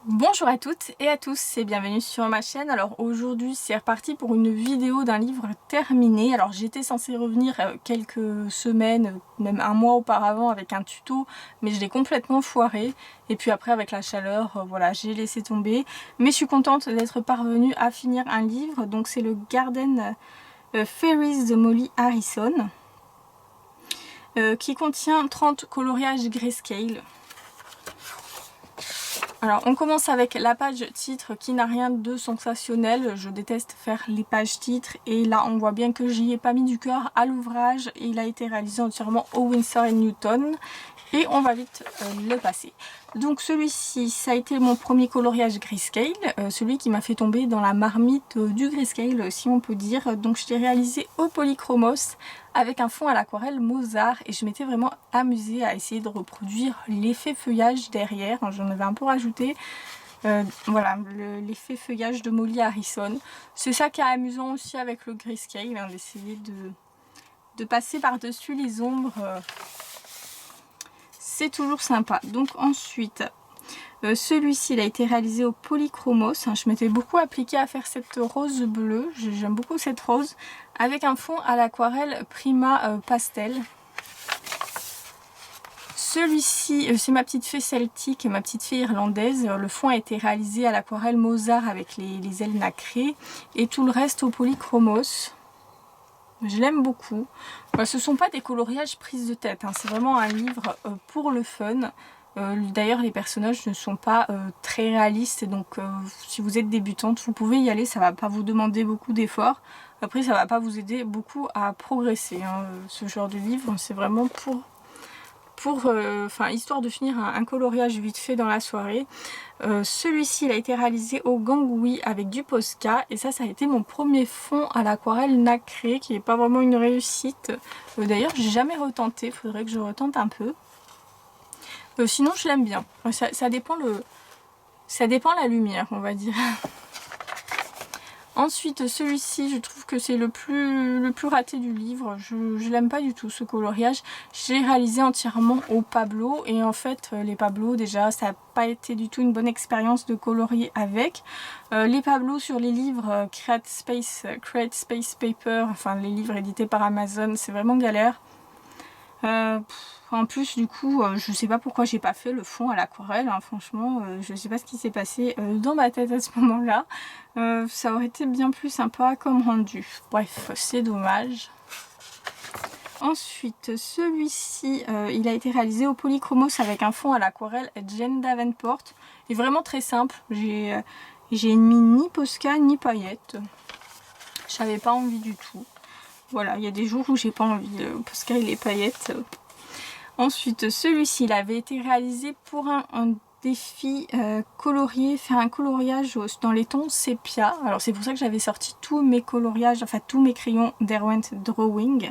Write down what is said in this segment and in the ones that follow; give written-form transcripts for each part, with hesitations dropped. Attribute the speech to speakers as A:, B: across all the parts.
A: Bonjour à toutes et à tous et bienvenue sur ma chaîne. Alors aujourd'hui c'est reparti pour une vidéo d'un livre terminé. Alors j'étais censée revenir quelques semaines, même un mois auparavant avec un tuto, mais je l'ai complètement foiré. Et puis après avec la chaleur, voilà, j'ai laissé tomber. Mais je suis contente d'être parvenue à finir un livre. Donc c'est le Garden Fairies de Molly Harrison, qui contient 30 coloriages grayscale. Alors on commence avec la page titre qui n'a rien de sensationnel. Je déteste faire les pages titres et là on voit bien que j'y ai pas mis du cœur à l'ouvrage. Il a été réalisé entièrement au Winsor & Newton et on va vite le passer. Donc celui-ci ça a été mon premier coloriage grayscale, celui qui m'a fait tomber dans la marmite du grayscale si on peut dire. Donc je l'ai réalisé au polychromos avec un fond à l'aquarelle Mozart et je m'étais vraiment amusée à essayer de reproduire l'effet feuillage derrière. J'en avais un peu rajouté. Voilà, l'effet feuillage de Molly Harrison. C'est ça qui est amusant aussi avec le grayscale, hein, d'essayer de passer par-dessus les ombres. C'est toujours sympa. Donc ensuite, celui-ci il a été réalisé au polychromos. Je m'étais beaucoup appliquée à faire cette rose bleue. J'aime beaucoup cette rose. Avec un fond à l'aquarelle Prima Pastel. Celui-ci, c'est ma petite fée celtique et ma petite fée irlandaise. Le fond a été réalisé à l'aquarelle Mozart avec les ailes nacrées. Et tout le reste au polychromos. Je l'aime beaucoup. Ce ne sont pas des coloriages prises de tête, hein. C'est vraiment un livre pour le fun. D'ailleurs les personnages ne sont pas très réalistes, donc si vous êtes débutante vous pouvez y aller, ça va pas vous demander beaucoup d'efforts. Après ça va pas vous aider beaucoup à progresser, hein. Ce genre de livre c'est vraiment histoire de finir un coloriage vite fait dans la soirée. Celui-ci il a été réalisé au Gangui avec du Posca et ça a été mon premier fond à l'aquarelle nacré qui n'est pas vraiment une réussite. D'ailleurs j'ai jamais retenté, faudrait que je retente un peu. Sinon je l'aime bien, ça dépend la lumière on va dire. Ensuite celui-ci je trouve que c'est le plus raté du livre, je l'aime pas du tout ce coloriage. J'ai réalisé entièrement au Pablo et en fait les Pablos déjà ça n'a pas été du tout une bonne expérience de colorier avec. Les Pablos sur les livres Create Space Paper, enfin les livres édités par Amazon, c'est vraiment galère. En plus du coup je sais pas pourquoi j'ai pas fait le fond à l'aquarelle, hein, franchement je sais pas ce qui s'est passé dans ma tête à ce moment là. Ça aurait été bien plus sympa comme rendu, bref c'est dommage. Ensuite celui-ci il a été réalisé au polychromos avec un fond à l'aquarelle Jane Davenport, il est vraiment très simple. J'ai mis ni Posca ni paillettes, j'avais pas envie du tout. Voilà, il y a des jours où j'ai pas envie, Posca et les paillettes. Ensuite, celui-ci, il avait été réalisé pour un défi colorier, faire un coloriage dans les tons sépia. Alors c'est pour ça que j'avais sorti tous mes coloriages, enfin tous mes crayons Derwent Drawing.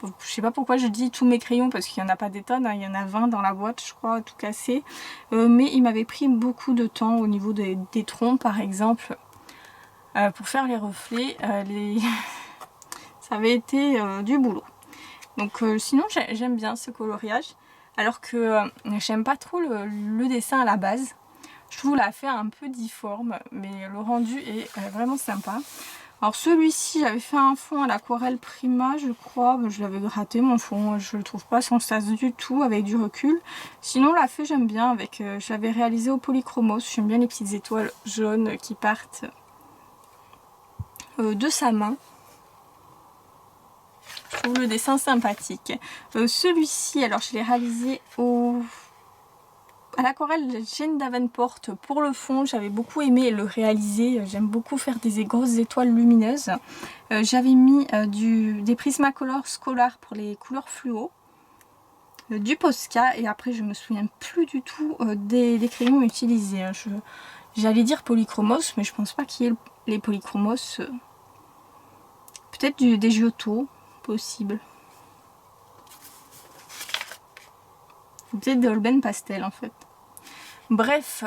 A: Bon, je sais pas pourquoi je dis tous mes crayons parce qu'il n'y en a pas des tonnes, hein, il y en a 20 dans la boîte je crois, tout cassé. Mais il m'avait pris beaucoup de temps au niveau des troncs par exemple, pour faire les reflets. Ça avait été du boulot. Donc sinon j'aime bien ce coloriage. Alors que j'aime pas trop le dessin à la base. Je trouve la fait un peu difforme. Mais le rendu est vraiment sympa. Alors celui-ci j'avais fait un fond à l'aquarelle Prima je crois. Je l'avais gratté mon fond. Je le trouve pas sans sas du tout avec du recul. Sinon la fée j'aime bien. Avec je l'avais réalisé au polychromos. J'aime bien les petites étoiles jaunes qui partent de sa main. Je trouve le dessin sympathique. Celui-ci, alors je l'ai réalisé à l'aquarelle Jane Davenport pour le fond. J'avais beaucoup aimé le réaliser. J'aime beaucoup faire des grosses étoiles lumineuses. J'avais mis des Prismacolor Scholar pour les couleurs fluo. Du Posca et après je me souviens plus du tout des crayons utilisés. J'allais dire polychromos mais je pense pas qu'il y ait les polychromos. Peut-être des Giotto. Possible. Peut-être des Holbein Pastel en fait. Bref,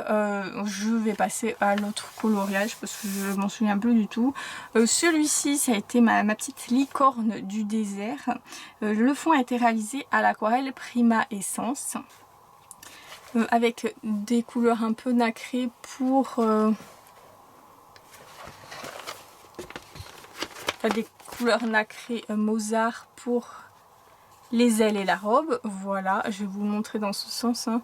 A: je vais passer à l'autre coloriage parce que je m'en souviens plus du tout. Celui-ci, ça a été ma petite licorne du désert. Le fond a été réalisé à l'aquarelle Prima Essence. avec des couleurs un peu nacrées pour... des couleurs nacrées Mozart pour les ailes et la robe. Voilà, je vais vous le montrer dans ce sens. Hein.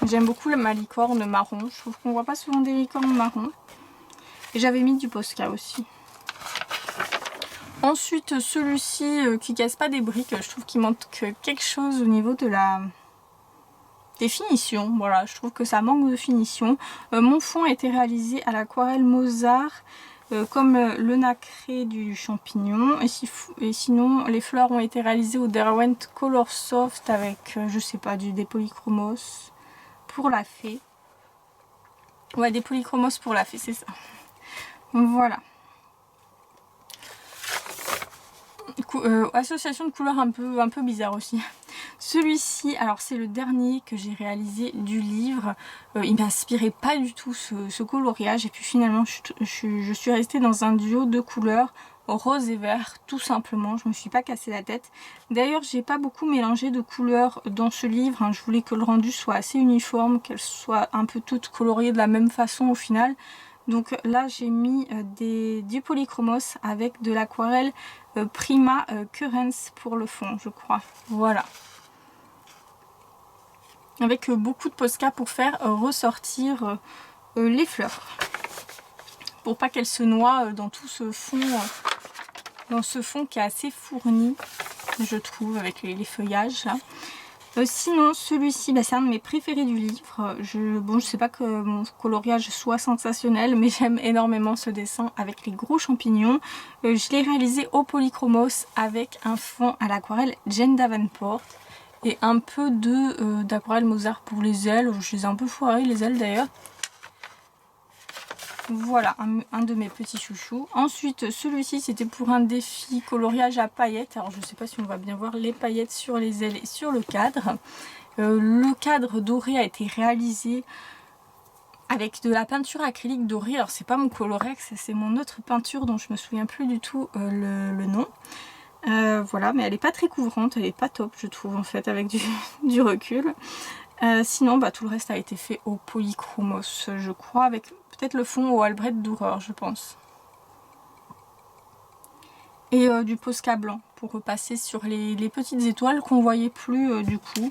A: J'aime beaucoup ma licorne marron. Je trouve qu'on voit pas souvent des licornes marron. Et j'avais mis du Posca aussi. Ensuite, celui-ci qui casse pas des briques. Je trouve qu'il manque quelque chose au niveau de des finitions. Voilà, je trouve que ça manque de finition. Mon fond a été réalisé à l'aquarelle Mozart. Comme le nacré du champignon, et sinon les fleurs ont été réalisées au Derwent Color Soft avec je sais pas, des polychromos pour la fée. Ouais, des polychromos pour la fée, c'est ça. Voilà. Association de couleurs un peu bizarre aussi. Celui-ci, alors c'est le dernier que j'ai réalisé du livre. Il m'inspirait pas du tout ce coloriage. Et puis finalement, je suis restée dans un duo de couleurs rose et vert, tout simplement. Je me suis pas cassé la tête. D'ailleurs, j'ai pas beaucoup mélangé de couleurs dans ce livre. Hein. Je voulais que le rendu soit assez uniforme, qu'elles soient un peu toutes coloriées de la même façon au final. Donc là, j'ai mis du polychromos avec de l'aquarelle Prima Currents pour le fond, je crois. Voilà. Avec beaucoup de Posca pour faire ressortir les fleurs. Pour pas qu'elles se noient dans tout ce fond, dans ce fond qui est assez fourni, je trouve, avec les feuillages là. Sinon, celui-ci, c'est un de mes préférés du livre. Je sais pas que mon coloriage soit sensationnel, mais j'aime énormément ce dessin avec les gros champignons. Je l'ai réalisé au polychromos avec un fond à l'aquarelle Jane Davenport et un peu d'aquarelle Mozart pour les ailes. Je les ai un peu foirées les ailes d'ailleurs. Voilà, un de mes petits chouchous. Ensuite, celui-ci, c'était pour un défi coloriage à paillettes. Alors, je ne sais pas si on va bien voir les paillettes sur les ailes et sur le cadre. Le cadre doré a été réalisé avec de la peinture acrylique dorée. Alors, c'est pas mon Colorex, c'est mon autre peinture dont je me souviens plus du tout le nom. Voilà, mais elle est pas très couvrante, elle est pas top, je trouve, en fait, avec du recul. Sinon, tout le reste a été fait au polychromos, je crois, avec peut-être le fond au Albrecht Dürer, je pense. Et du Posca blanc pour repasser sur les petites étoiles qu'on voyait plus du coup.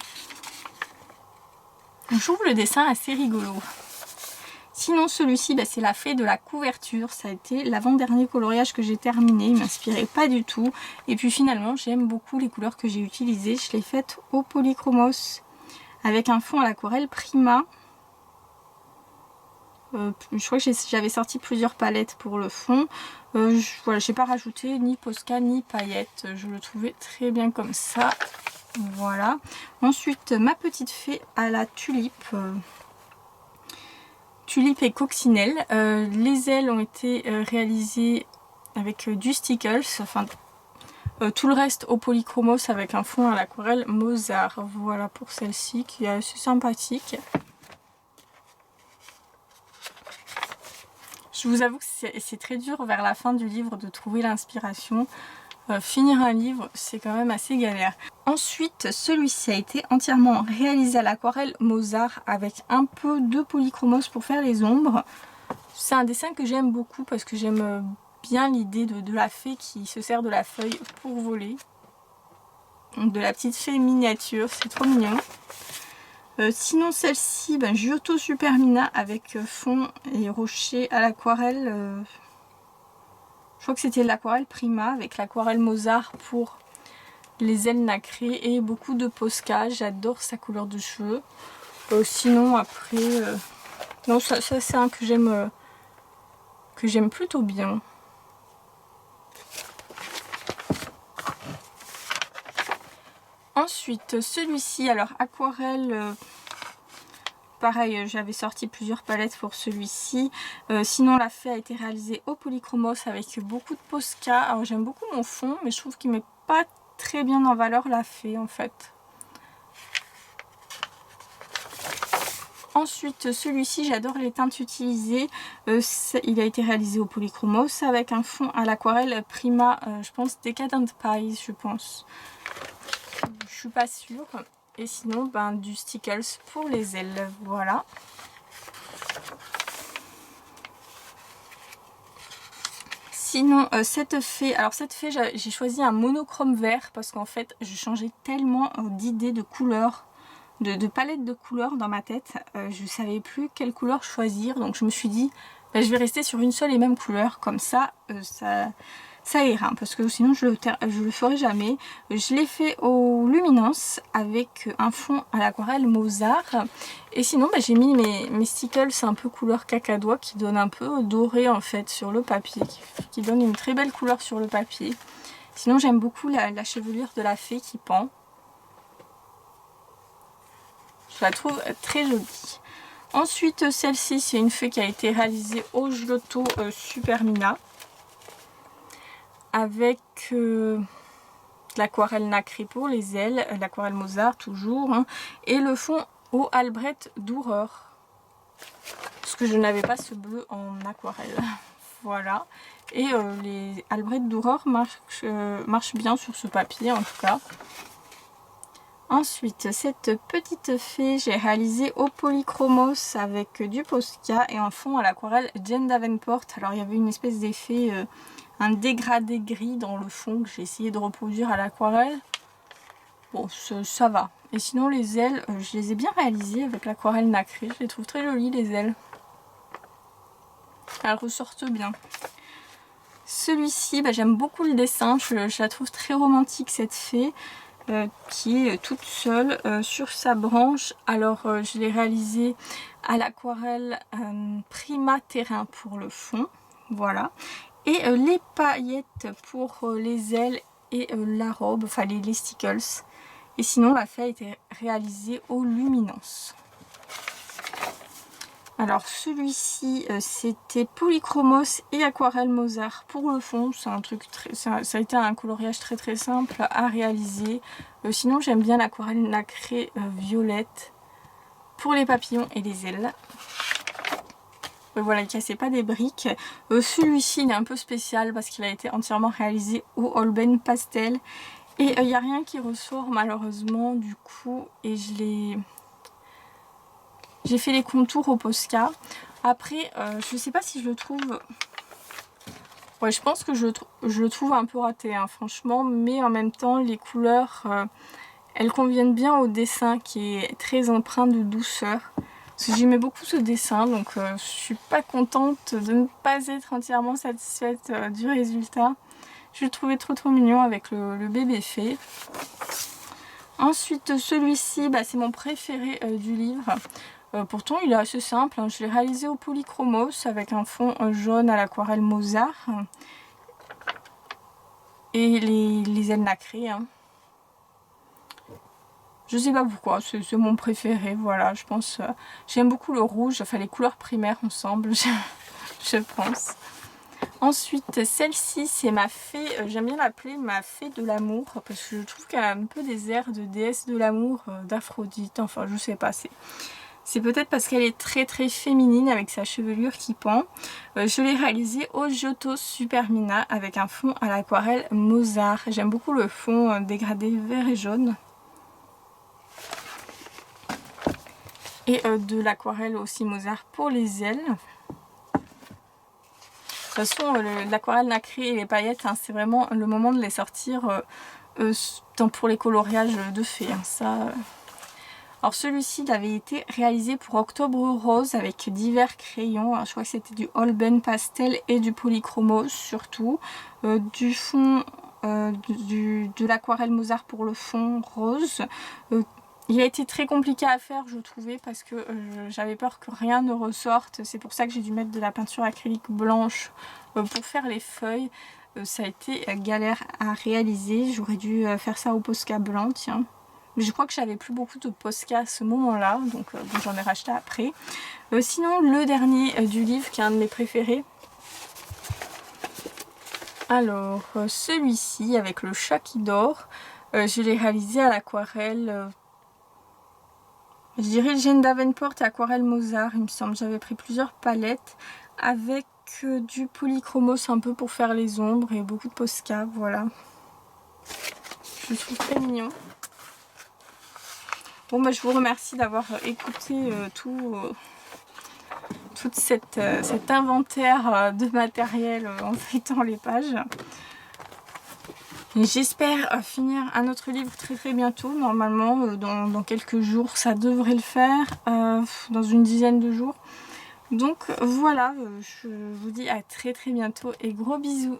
A: Je trouve le dessin assez rigolo. Sinon, celui-ci, c'est la fée de la couverture. Ça a été l'avant-dernier coloriage que j'ai terminé. Il ne m'inspirait pas du tout. Et puis finalement, j'aime beaucoup les couleurs que j'ai utilisées. Je l'ai faite au polychromos avec un fond à l'aquarelle Prima. Je crois que j'avais sorti plusieurs palettes pour le fond. Voilà, j'ai pas rajouté ni Posca ni paillettes. Je le trouvais très bien comme ça. Voilà. Ensuite, ma petite fée à la tulipe. Tulipe et coccinelle. Les ailes ont été réalisées avec du Stickles. Enfin, tout le reste au polychromos avec un fond à l'aquarelle Mozart. Voilà pour celle-ci qui est assez sympathique. Je vous avoue que c'est très dur vers la fin du livre de trouver l'inspiration. Finir un livre, c'est quand même assez galère. Ensuite, celui-ci a été entièrement réalisé à l'aquarelle Mozart avec un peu de polychromos pour faire les ombres. C'est un dessin que j'aime beaucoup parce que j'aime bien l'idée de la fée qui se sert de la feuille pour voler. Donc de la petite fée miniature, c'est trop mignon. Sinon celle-ci, Giotto Supermina avec fond et rocher à l'aquarelle. Je crois que c'était l'aquarelle Prima avec l'aquarelle Mozart pour les ailes nacrées et beaucoup de Posca. J'adore sa couleur de cheveux. Sinon après, non, ça c'est un que j'aime plutôt bien. Ensuite, celui-ci, alors aquarelle, pareil, j'avais sorti plusieurs palettes pour celui-ci. Sinon, la fée a été réalisée au polychromos avec beaucoup de Posca. Alors, j'aime beaucoup mon fond, mais je trouve qu'il ne met pas très bien en valeur la fée, en fait. Ensuite, celui-ci, j'adore les teintes utilisées. Il a été réalisé au polychromos avec un fond à l'aquarelle Prima, je pense Decadent Pies, je pense. Je suis pas sûre. Et sinon, du Stickles pour les ailes. Voilà. Sinon, cette fée, j'ai choisi un monochrome vert parce qu'en fait, je changeais tellement d'idées de couleurs, de palettes de couleurs dans ma tête. Je ne savais plus quelle couleur choisir, donc je me suis dit, je vais rester sur une seule et même couleur, comme ça, ça ira, parce que sinon je le ferai jamais. Je l'ai fait au Luminance avec un fond à l'aquarelle Mozart. Et sinon j'ai mis mes stickles un peu couleur cacadois qui donnent un peu doré en fait sur le papier, qui donne une très belle couleur sur le papier. Sinon j'aime beaucoup la chevelure de la fée qui pend. Je la trouve très jolie. Ensuite celle-ci c'est une fée qui a été réalisée au Giotto Supermina, avec de l'aquarelle nacrée pour les ailes, l'aquarelle Mozart toujours, hein, et le fond au Albrecht Dürer, parce que je n'avais pas ce bleu en aquarelle. Voilà, et les Albrecht Dürer marchent bien sur ce papier en tout cas. Ensuite, cette petite fée, j'ai réalisé au Polychromos avec du Posca et en fond à l'aquarelle Jane Davenport. Alors il y avait une espèce d'effet, un dégradé gris dans le fond que j'ai essayé de reproduire à l'aquarelle. Bon, ça va. Et sinon les ailes, je les ai bien réalisées avec l'aquarelle nacrée. Je les trouve très jolies les ailes. Elles ressortent bien. Celui-ci, j'aime beaucoup le dessin. Je la trouve très romantique cette fée. Qui est toute seule sur sa branche. Alors je l'ai réalisé à l'aquarelle Prima Terrain pour le fond, voilà, et les paillettes pour les ailes et la robe, enfin les stickles. Et sinon la fée a été réalisée au Luminance. Alors celui-ci c'était Polychromos et aquarelle Mozart pour le fond. C'est un truc ça a été un coloriage très simple à réaliser. Sinon j'aime bien l'aquarelle nacrée violette pour les papillons et les ailes. Voilà, il ne cassait pas des briques. Celui-ci il est un peu spécial parce qu'il a été entièrement réalisé au Holbein Pastel. Et il n'y a rien qui ressort malheureusement du coup. Et j'ai fait les contours au Posca. Après, je sais pas si je le trouve... Ouais, je pense que je le trouve un peu raté, hein, franchement. Mais en même temps, les couleurs, elles conviennent bien au dessin qui est très empreint de douceur. Parce que j'aimais beaucoup ce dessin, donc je suis pas contente de ne pas être entièrement satisfaite du résultat. Je le trouvais trop mignon avec le bébé fée. Ensuite, celui-ci, c'est mon préféré du livre. Pourtant il est assez simple, hein. Je l'ai réalisé au Polychromos avec un fond jaune à l'aquarelle Mozart et les ailes nacrées, hein. Je sais pas pourquoi, c'est mon préféré, voilà, je pense. J'aime beaucoup le rouge, enfin les couleurs primaires ensemble, je pense. Ensuite celle-ci c'est ma fée, j'aime bien l'appeler ma fée de l'amour parce que je trouve qu'elle a un peu des airs de déesse de l'amour, d'Aphrodite, enfin je sais pas, c'est peut-être parce qu'elle est très féminine avec sa chevelure qui pend. Je l'ai réalisée au Giotto Supermina avec un fond à l'aquarelle Mozart. J'aime beaucoup le fond dégradé vert et jaune. Et de l'aquarelle aussi Mozart pour les ailes. De toute façon, l'aquarelle nacrée et les paillettes, hein, c'est vraiment le moment de les sortir pour les coloriages de fées. Hein, ça... Alors celui-ci il avait été réalisé pour Octobre Rose avec divers crayons. Alors, je crois que c'était du Holbein Pastel et du Polychromos surtout. Du fond, de l'aquarelle Mozart pour le fond rose. Il a été très compliqué à faire je trouvais parce que j'avais peur que rien ne ressorte. C'est pour ça que j'ai dû mettre de la peinture acrylique blanche pour faire les feuilles. Ça a été galère à réaliser. J'aurais dû faire ça au Posca blanc, tiens. Mais je crois que j'avais plus beaucoup de Posca à ce moment-là, donc j'en ai racheté après. Sinon, le dernier du livre, qui est un de mes préférés. Alors, celui-ci, avec le chat qui dort, je l'ai réalisé à l'aquarelle. Je dirais Jane Davenport et aquarelle Mozart, il me semble. J'avais pris plusieurs palettes avec du Polychromos un peu pour faire les ombres et beaucoup de Posca, voilà. Je le trouve très mignon. Bon bah je vous remercie d'avoir écouté tout cet inventaire de matériel en feuilletant les pages. J'espère finir un autre livre très bientôt, normalement dans quelques jours ça devrait le faire, dans une dizaine de jours. Donc voilà, je vous dis à très bientôt et gros bisous.